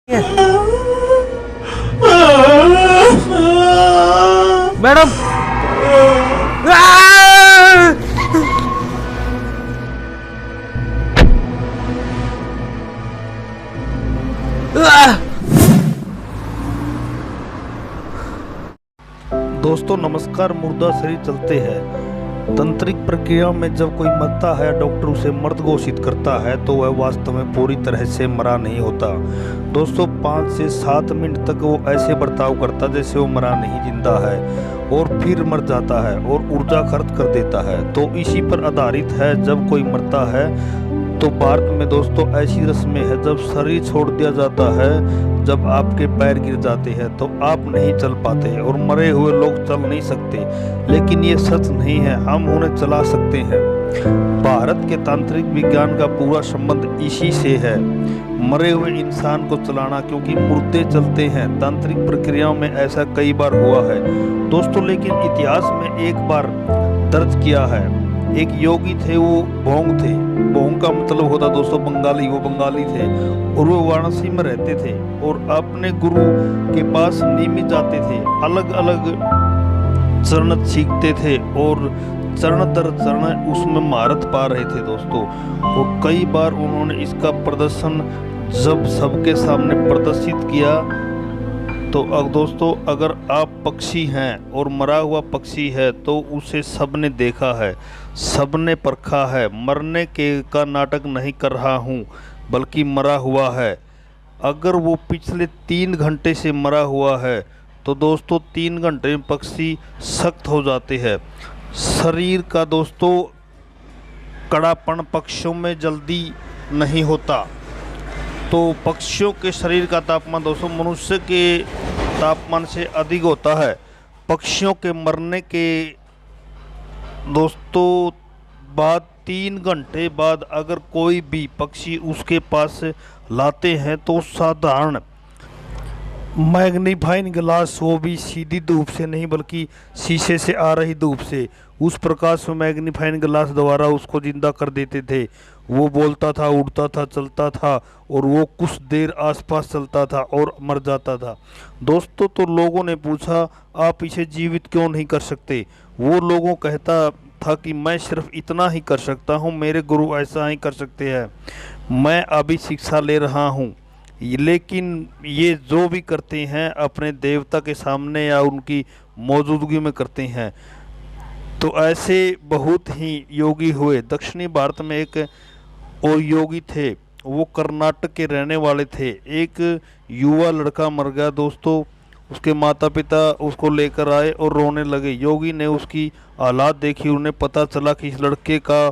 Madam. दोस्तों नमस्कार। मुर्दा शरीर चलते हैं। तंत्रिक प्रक्रिया में जब कोई मरता है, डॉक्टर उसे मृत घोषित करता है तो वह वास्तव में पूरी तरह से मरा नहीं होता। दोस्तों 5 से 7 मिनट तक वो ऐसे बर्ताव करता जैसे वो मरा नहीं, जिंदा है, और फिर मर जाता है और ऊर्जा खर्च कर देता है। तो इसी पर आधारित है जब कोई मरता है। तो भारत में दोस्तों ऐसी रस्में है, जब शरीर छोड़ दिया जाता है, जब आपके पैर गिर जाते हैं तो आप नहीं चल पाते और मरे हुए लोग चल नहीं सकते। लेकिन ये सच नहीं है, हम उन्हें चला सकते हैं। भारत के तांत्रिक विज्ञान का पूरा संबंध इसी से है, मरे हुए इंसान को चलाना, क्योंकि मुर्दे चलते हैं। तांत्रिक प्रक्रियाओं में ऐसा कई बार हुआ है दोस्तों, लेकिन इतिहास में एक बार दर्ज किया है। एक योगी थे, वो भोंग थे। भोंग का मतलब होता दोस्तों बंगाली। वो बंगाली थे और वो वाराणसी में रहते थे और अपने गुरु के पास नियमित जाते थे। अलग अलग चरण सीखते थे और चरण दर चरण उसमें महारत पा रहे थे दोस्तों। और कई बार उन्होंने इसका प्रदर्शन जब सबके सामने प्रदर्शित किया। तो अब दोस्तों अगर आप पक्षी हैं और मरा हुआ पक्षी है तो उसे सबने देखा है, सबने परखा है। मरने के का नाटक नहीं कर रहा हूँ, बल्कि मरा हुआ है। अगर वो पिछले 3 घंटे से मरा हुआ है तो दोस्तों 3 घंटे में पक्षी सख्त हो जाते हैं। शरीर का दोस्तों कड़ापन पक्षियों में जल्दी नहीं होता। तो पक्षियों के शरीर का तापमान दोस्तों मनुष्य के तापमान से अधिक होता है। पक्षियों के मरने के दोस्तों बाद 3 घंटे बाद अगर कोई भी पक्षी उसके पास लाते हैं तो साधारण मैग्नीफाइंग ग्लास, वो भी सीधी धूप से नहीं बल्कि शीशे से आ रही धूप से, उस प्रकाश में मैग्नीफाइंग ग्लास द्वारा उसको जिंदा कर देते थे। वो बोलता था, उड़ता था, चलता था और वो कुछ देर आसपास चलता था और मर जाता था दोस्तों। तो लोगों ने पूछा आप इसे जीवित क्यों नहीं कर सकते? वो लोगों कहता था कि मैं सिर्फ इतना ही कर सकता हूँ, मेरे गुरु ऐसा ही कर सकते हैं, मैं अभी शिक्षा ले रहा हूँ। लेकिन ये जो भी करते हैं अपने देवता के सामने या उनकी मौजूदगी में करते हैं। तो ऐसे बहुत ही योगी हुए। दक्षिणी भारत में एक और योगी थे, वो कर्नाटक के रहने वाले थे। एक युवा लड़का मर गया दोस्तों, उसके माता पिता उसको लेकर आए और रोने लगे। योगी ने उसकी हालात देखी, उन्हें पता चला कि इस लड़के का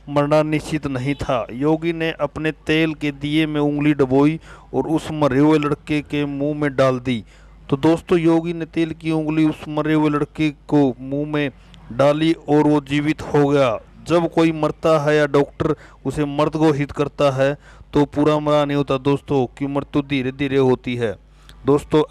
मरना निश्चित नहीं था। योगी ने अपने तेल के दिए में उंगली डबोई और उस मरे हुए लड़के के मुंह में डाल दी। तो दोस्तों योगी ने तेल की उंगली उस मरे हुए लड़के को मुंह में डाली और वो जीवित हो गया। जब कोई मरता है या डॉक्टर उसे मृत घोषित करता है तो पूरा मरा नहीं होता दोस्तों, कि मृत्यु धीरे धीरे होती है दोस्तों।